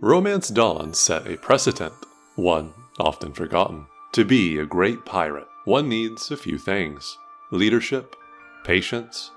Romance Dawn set a precedent, one often forgotten. To be a great pirate, one needs a few things: leadership, patience,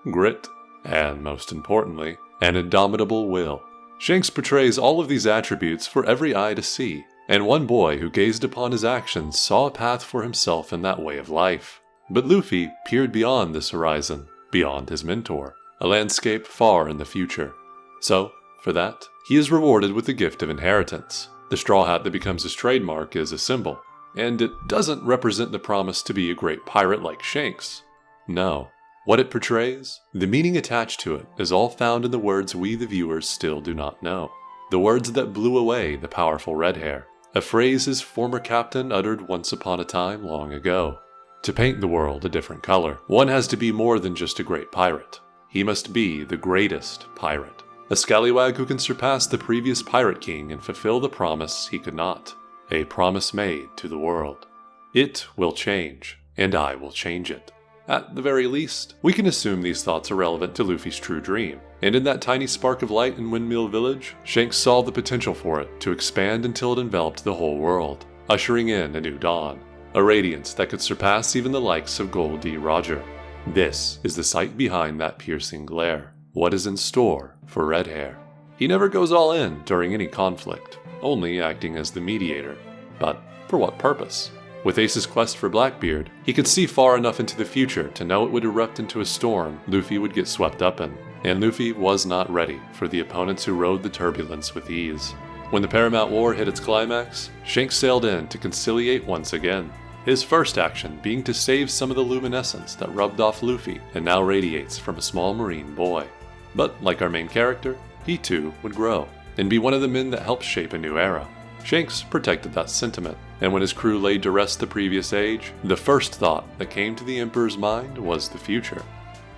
grit, and most importantly, an indomitable will. Shanks portrays all of these attributes for every eye to see, and one boy who gazed upon his actions saw a path for himself in that way of life. But Luffy peered beyond this horizon, beyond his mentor, a landscape far in the future. So, for that, he is rewarded with the gift of inheritance. The straw hat that becomes his trademark is a symbol, and it doesn't represent the promise to be a great pirate like Shanks. No. What it portrays, the meaning attached to it, is all found in the words we the viewers still do not know. The words that blew away the powerful red hair, a phrase his former captain uttered once upon a time long ago. To paint the world a different color, one has to be more than just a great pirate. He must be the greatest pirate. A scallywag who can surpass the previous pirate king and fulfill the promise he could not. A promise made to the world. It will change, and I will change it. At the very least, we can assume these thoughts are relevant to Luffy's true dream, and in that tiny spark of light in Windmill Village, Shanks saw the potential for it to expand until it enveloped the whole world, ushering in a new dawn, a radiance that could surpass even the likes of Gold D. Roger. This is the sight behind that piercing glare, what is in store for Red Hair. He never goes all in during any conflict, only acting as the mediator. But for what purpose? With Ace's quest for Blackbeard, he could see far enough into the future to know it would erupt into a storm Luffy would get swept up in, and Luffy was not ready for the opponents who rode the turbulence with ease. When the Paramount War hit its climax, Shanks sailed in to conciliate once again, his first action being to save some of the luminescence that rubbed off Luffy and now radiates from a small marine boy. But like our main character, he too would grow, and be one of the men that helped shape a new era. Shanks protected that sentiment, and when his crew laid to rest the previous age, the first thought that came to the Emperor's mind was the future.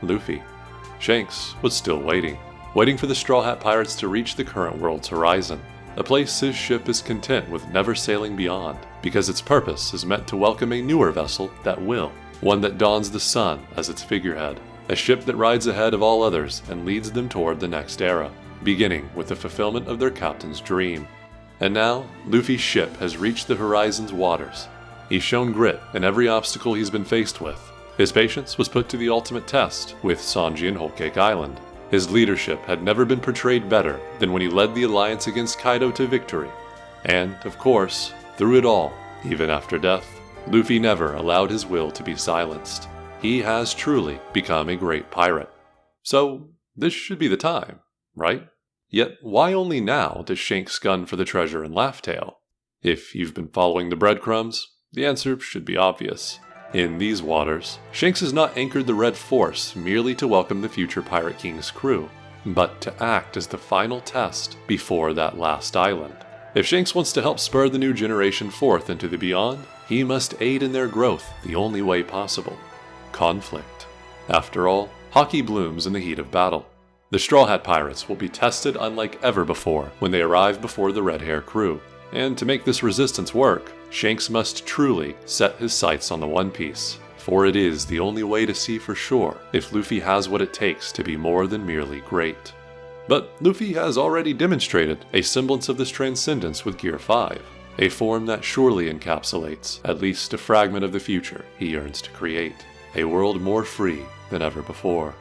Luffy. Shanks was still waiting for the Straw Hat Pirates to reach the current world's horizon, a place his ship is content with never sailing beyond, because its purpose is meant to welcome a newer vessel that will, one that dons the sun as its figurehead, a ship that rides ahead of all others and leads them toward the next era, beginning with the fulfillment of their captain's dream. And now, Luffy's ship has reached the horizon's waters. He's shown grit in every obstacle he's been faced with. His patience was put to the ultimate test with Sanji and Whole Cake Island. His leadership had never been portrayed better than when he led the alliance against Kaido to victory. And, of course, through it all, even after death, Luffy never allowed his will to be silenced. He has truly become a great pirate. So, this should be the time, right? Yet, why only now does Shanks gun for the treasure in Laugh Tale? If you've been following the breadcrumbs, the answer should be obvious. In these waters, Shanks has not anchored the Red Force merely to welcome the future Pirate King's crew, but to act as the final test before that last island. If Shanks wants to help spur the new generation forth into the beyond, he must aid in their growth the only way possible: conflict. After all, hockey blooms in the heat of battle. The Straw Hat Pirates will be tested unlike ever before when they arrive before the Red Hair crew, and to make this resistance work, Shanks must truly set his sights on the One Piece, for it is the only way to see for sure if Luffy has what it takes to be more than merely great. But Luffy has already demonstrated a semblance of this transcendence with Gear 5, a form that surely encapsulates at least a fragment of the future he yearns to create, a world more free than ever before.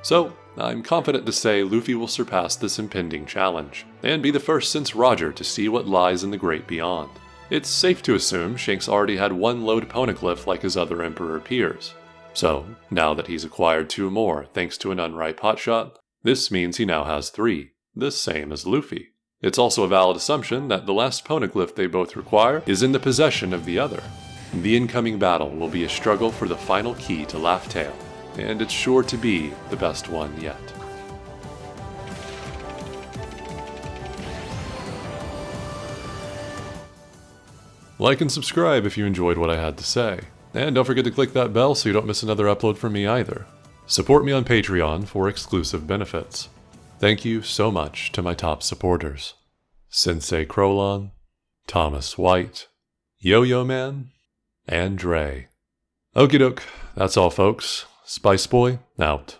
So, I'm confident to say Luffy will surpass this impending challenge, and be the first since Roger to see what lies in the great beyond. It's safe to assume Shanks already had one load poneglyph like his other Emperor peers. So, now that he's acquired 2 more thanks to an unripe hotshot, this means he now has 3, the same as Luffy. It's also a valid assumption that the last poneglyph they both require is in the possession of the other. The incoming battle will be a struggle for the final key to Laugh Tale, and it's sure to be the best one yet. Like and subscribe if you enjoyed what I had to say, and don't forget to click that bell so you don't miss another upload from me either. Support me on Patreon for exclusive benefits. Thank you so much to my top supporters: Sensei Krolon, Thomas White, Yo-Yo Man, and Dre. Okie doke, that's all folks. Spice Boy, out.